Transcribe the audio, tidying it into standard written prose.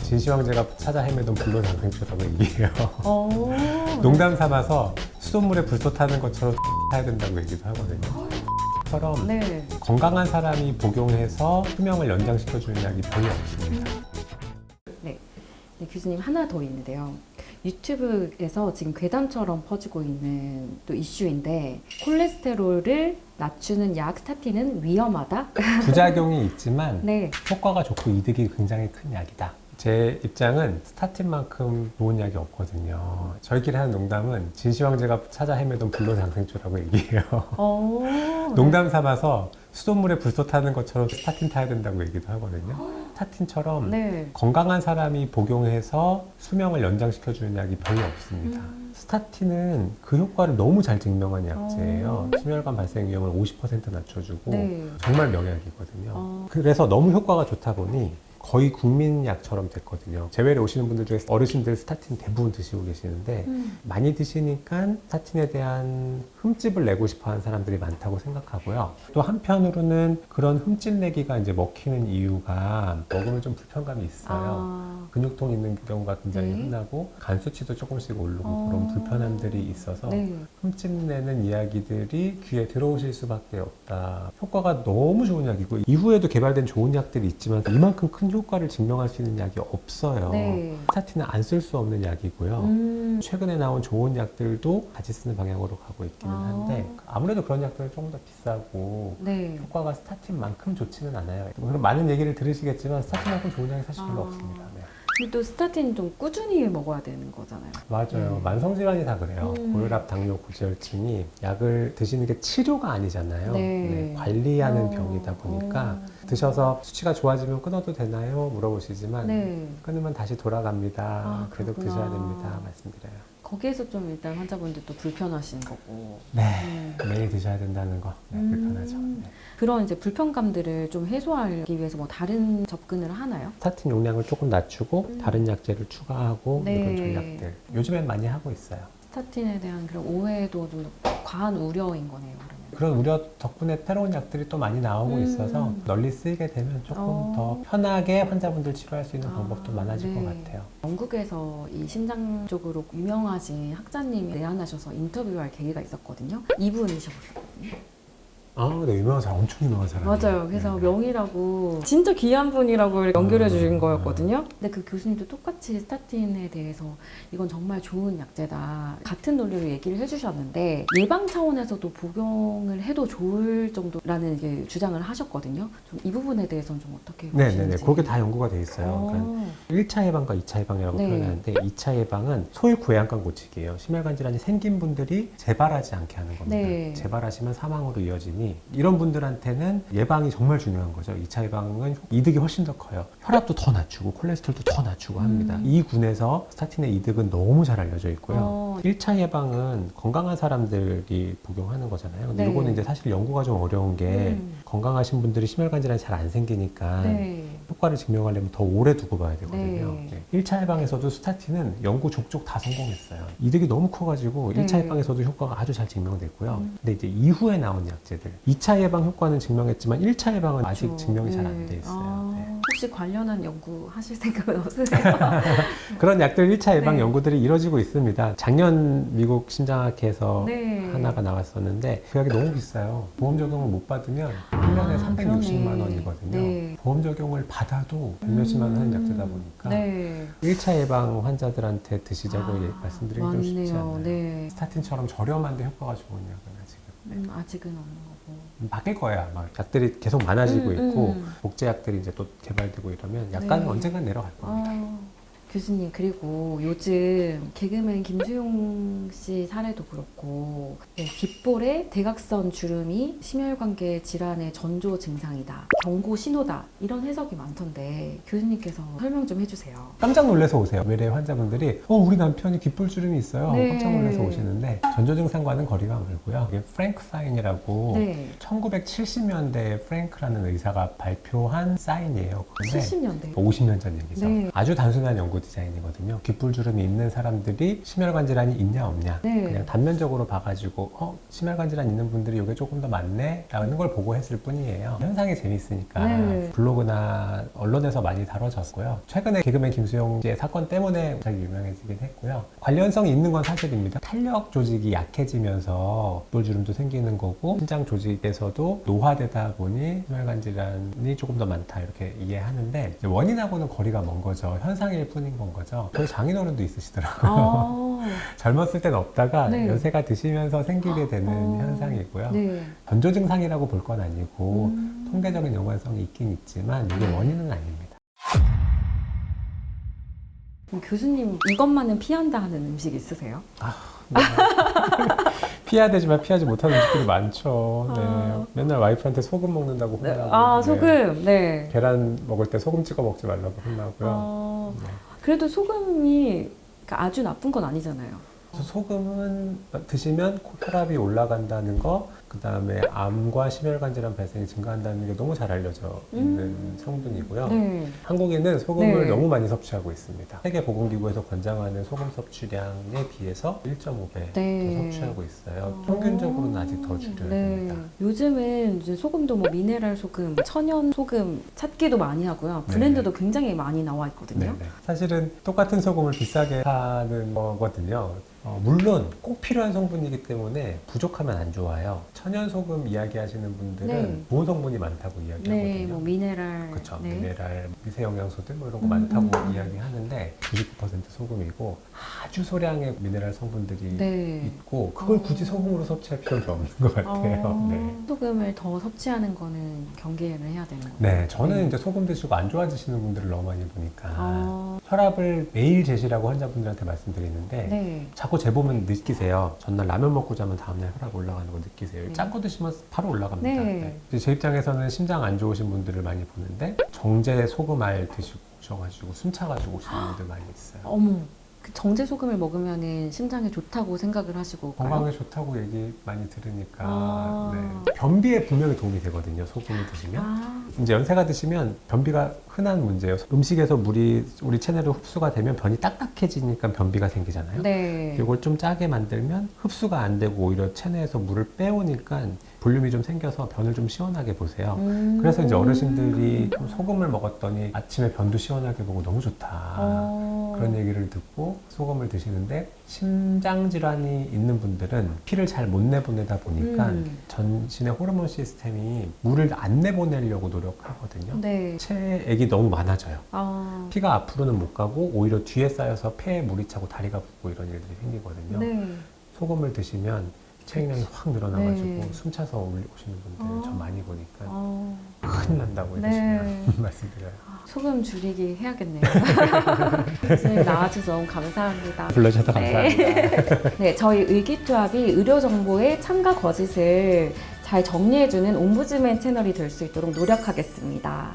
진시황제가 찾아 헤매던 불로 장생초라고 얘기해요. 어. 농담 삼아서 수돗물에 불도 타는 것처럼 타야 된다고 얘기도 하거든요. 처럼 네. 건강한 사람이 복용해서 수명을 연장시켜주는 약이 별로 없습니다. 네, 교수님 하나 더 있는데요. 유튜브에서 지금 괴담처럼 퍼지고 있는 또 이슈인데 콜레스테롤을 낮추는 약 스타틴은 위험하다? 부작용이 있지만 네. 효과가 좋고 이득이 굉장히 큰 약이다. 제 입장은 스타틴만큼 좋은 약이 없거든요. 저희끼리 하는 농담은 진시황제가 찾아 헤매던 불로 장생초라고 얘기해요. 농담 삼아서 수돗물에 불도 타는 것처럼 스타틴 타야 된다고 얘기도 하거든요. 스타틴처럼 네. 건강한 사람이 복용해서 수명을 연장시켜주는 약이 별로 없습니다. 스타틴은 그 효과를 너무 잘 증명한 약제예요. 심혈관 발생 위험을 50% 낮춰주고 네. 정말 명약이거든요. 그래서 너무 효과가 좋다 보니 거의 국민약처럼 됐거든요. 재외로 오시는 분들 중에 어르신들 스타틴 대부분 드시고 계시는데 많이 드시니까 스타틴에 대한 흠집을 내고 싶어 하는 사람들이 많다고 생각하고요. 또 한편으로는 그런 흠집 내기가 이제 먹히는 이유가 먹으면 좀 불편감이 있어요. 근육통 있는 경우가 굉장히 네. 흔하고 간 수치도 조금씩 오르고 그런 불편함들이 있어서 네. 흠집 내는 이야기들이 귀에 들어오실 수밖에 없다. 효과가 너무 좋은 약이고 이후에도 개발된 좋은 약들이 있지만 이만큼 큰 효과를 증명할 수 있는 약이 없어요. 네. 스타틴은 안 쓸 수 없는 약이고요. 최근에 나온 좋은 약들도 같이 쓰는 방향으로 가고 있기는 한데 아무래도 그런 약들은 조금 더 비싸고 네. 효과가 스타틴만큼 좋지는 않아요. 그런 많은 얘기를 들으시겠지만 스타틴만큼 좋은 약이 사실 별로 없습니다. 네. 근데 또 스타틴 좀 꾸준히 먹어야 되는 거잖아요. 맞아요. 만성질환이 다 그래요. 고혈압, 당뇨, 고지혈증이 약을 드시는 게 치료가 아니잖아요. 네. 관리하는 병이다 보니까 드셔서 수치가 좋아지면 끊어도 되나요? 물어보시지만 네. 끊으면 다시 돌아갑니다. 계속 그렇구나. 드셔야 됩니다. 말씀드려요. 거기에서 좀 일단 환자분들도 불편하신 거고. 네. 매일 드셔야 된다는 거 불편하죠. 네. 그런 이제 불편감들을 좀 해소하기 위해서 뭐 다른 접근을 하나요? 스타틴 용량을 조금 낮추고 다른 약제를 추가하고 네. 이런 전략들 요즘엔 많이 하고 있어요. 스타틴에 대한 그런 오해도 좀 과한 우려인 거네요. 그러면. 그런 우려 덕분에 새로운 약들이 또 많이 나오고 있어서 널리 쓰이게 되면 조금 더 편하게 환자분들 치료할 수 있는 방법도 많아질 것 같아요. 영국에서 이 심장 쪽으로 유명하신 학자님이 내한하셔서 인터뷰할 계기가 있었거든요. 이분이셨거든요. 네, 유명한 사람, 엄청 유명한 사람. 맞아요. 그래서 명의라고 진짜 귀한 분이라고 연결해 주신 거였거든요. 근데 그 교수님도 똑같이 스타틴에 대해서 이건 정말 좋은 약제다. 같은 논리로 얘기를 해주셨는데 예방 차원에서도 복용을 해도 좋을 정도라는 이제 주장을 하셨거든요. 좀 이 부분에 대해서는 좀 어떻게 보시는지. 네네네. 그게 다 연구가 돼 있어요. 그러니까 1차 예방과 2차 예방이라고 네. 표현하는데 2차 예방은 소위 고양간 고치기예요. 심혈관 질환이 생긴 분들이 재발하지 않게 하는 겁니다. 네. 재발하시면 사망으로 이어지니 이런 분들한테는 예방이 정말 중요한 거죠. 2차 예방은 이득이 훨씬 더 커요. 혈압도 더 낮추고 콜레스테롤도 더 낮추고 합니다. 이 군에서 스타틴의 이득은 너무 잘 알려져 있고요. 1차 예방은 건강한 사람들이 복용하는 거잖아요. 근데 네. 이거는 이제 사실 연구가 좀 어려운 게 건강하신 분들이 심혈관 질환이 잘 안 생기니까 네. 효과를 증명하려면 더 오래 두고 봐야 되거든요. 네. 1차 예방에서도 스타틴은 연구 족족 다 성공했어요. 이득이 너무 커가지고 네. 1차 예방에서도 효과가 아주 잘 증명됐고요. 근데 이제 이후에 나온 약제들 2차 예방 효과는 증명했지만 1차 예방은 아직 그렇죠. 증명이 잘 네. 안 돼 있어요. 네. 혹시 관련한 연구 하실 생각은 없으세요? 그런 약들 1차 예방 네. 연구들이 이루어지고 있습니다. 작년 미국 심장학회에서 네. 하나가 나왔었는데 그 약이 너무 비싸요. 보험 적용을 못 받으면 1년에 360만 원이거든요. 네. 보험 적용을 받아도 몇십만 원 하는 약제다 보니까 네. 1차 예방 환자들한테 드시자고 말씀드리기 좀 쉽지 맞네요. 않아요. 네. 스타틴처럼 저렴한데 효과가 좋은 약은 아직은 아직은 없는 거고. 바뀔 거야. 막 약들이 계속 많아지고 있고 복제약들이 이제 또 개발되고 이러면 약간은 네. 언젠간 내려갈 겁니다. 교수님, 그리고 요즘 개그맨 김수용 씨 사례도 그렇고 귓볼에 대각선 주름이 심혈관계 질환의 전조 증상이다, 경고 신호다, 이런 해석이 많던데 교수님께서 설명 좀 해주세요. 깜짝 놀라서 오세요. 외래 환자분들이 우리 남편이 귓볼주름이 있어요. 네. 깜짝 놀라서 오시는데 전조 증상과는 거리가 멀고요. 이게 프랭크 사인이라고 네. 1970년대에 프랭크라는 의사가 발표한 사인이에요. 근데 70년대. 50년 전 얘기죠. 네. 아주 단순한 연구들이 디자인이거든요. 귓불주름이 있는 사람들이 심혈관 질환이 있냐 없냐 네. 그냥 단면적으로 봐가지고 심혈관 질환 있는 분들이 이게 조금 더 많네 라는 걸 보고 했을 뿐이에요. 현상이 재밌으니까 네. 블로그나 언론에서 많이 다뤄졌고요. 최근에 개그맨 김수용 씨의 사건 때문에 갑자기 유명해지긴 했고요. 관련성이 있는 건 사실입니다. 탄력 조직이 약해지면서 귓불주름도 생기는 거고 신장 조직에서도 노화되다 보니 심혈관 질환이 조금 더 많다 이렇게 이해하는데 이제 원인하고는 거리가 먼 거죠. 현상일 뿐인 건 거죠. 저희 장인어른도 있으시더라고요. 젊었을 땐 없다가 네. 연세가 드시면서 생기게 되는 현상이고요. 네. 전조 증상이라고 볼 건 아니고 통계적인 연관성이 있긴 있지만 이게 원인은 아닙니다. 그럼 교수님 이것만은 피한다 하는 음식 있으세요? 네. 피해야 되지만 피하지 못하는 음식들이 많죠. 네. 맨날 와이프한테 소금 먹는다고 네. 혼나고. 소금. 네. 계란 먹을 때 소금 찍어 먹지 말라고 혼나고요. 네. 그래도 소금이 아주 나쁜 건 아니잖아요. 그래서 소금은 드시면 혈압이 올라간다는 거, 그 다음에 암과 심혈관 질환 발생이 증가한다는 게 너무 잘 알려져 있는 성분이고요. 네. 한국인은 소금을 네. 너무 많이 섭취하고 있습니다. 세계보건기구에서 권장하는 소금 섭취량에 비해서 1.5배 네. 더 섭취하고 있어요. 평균적으로는 아직 더 줄여야 됩니다. 요즘은 이제 소금도 뭐 미네랄 소금, 천연 소금 찾기도 많이 하고요. 브랜드도 굉장히 많이 나와 있거든요. 네네. 사실은 똑같은 소금을 비싸게 사는 거거든요. 물론 꼭 필요한 성분이기 때문에 부족하면 안 좋아요. 천연 소금 이야기하시는 분들은 네. 좋은 성분이 많다고 이야기하거든요. 네, 뭐 미네랄. 그렇죠. 네. 미네랄, 미세 영양소들 뭐 이런 거 많다고 이야기하는데 99% 소금이고 아주 소량의 미네랄 성분들이 네. 있고 그걸 굳이 소금으로 섭취할 필요는 없는 것 같아요. 네. 소금을 더 섭취하는 거는 경계를 해야 되는 거예요. 네, 저는 네. 이제 소금 드시고 안 좋아지시는 분들을 너무 많이 보니까 아, 혈압을 매일 재시라고 환자분들한테 말씀드리는데 네. 자꾸 재보면 느끼세요. 전날 라면 먹고 자면 다음날 혈압 올라가는 거 느끼세요. 네. 짠 거 드시면 바로 올라갑니다. 네. 네. 제 입장에서는 심장 안 좋으신 분들을 많이 보는데 정제 소금알 드시고 오셔가지고 숨 차가지고 오시는 분들 많이 있어요. 어머, 그 정제 소금을 먹으면 심장에 좋다고 생각을 하시고 가요? 건강에 좋다고 얘기 많이 들으니까 아. 네. 변비에 분명히 도움이 되거든요. 소금을 드시면. 이제 연세가 드시면 변비가 흔한 문제예요. 음식에서 물이 우리 체내로 흡수가 되면 변이 딱딱해지니까 변비가 생기잖아요. 네. 이걸 좀 짜게 만들면 흡수가 안 되고 오히려 체내에서 물을 빼오니까 볼륨이 좀 생겨서 변을 좀 시원하게 보세요. 그래서 이제 어르신들이 좀 소금을 먹었더니 아침에 변도 시원하게 보고 너무 좋다. 그런 얘기를 듣고 소금을 드시는데 심장 질환이 있는 분들은 피를 잘 못 내보내다 보니까 전신의 호르몬 시스템이 물을 안 내보내려고 노력하거든요. 네. 체액이 너무 많아져요. 아, 피가 앞으로는 못 가고 오히려 뒤에 쌓여서 폐에 물이 차고 다리가 붓고 이런 일들이 생기거든요. 네. 소금을 드시면 체액량이 확 늘어나가지고 네. 숨 차서 오시는 분들 저 많이 보니까 아, 큰일 난다고 네. 해주시면 말씀드려요. 소금 줄이기 해야겠네요. 교수님 나와주셔서 너무 감사합니다. 불러주셔서 감사합니다. 네, 저희 의기투합이 의료 정보의 참과 거짓을 잘 정리해주는 옴부즈맨 채널이 될 수 있도록 노력하겠습니다.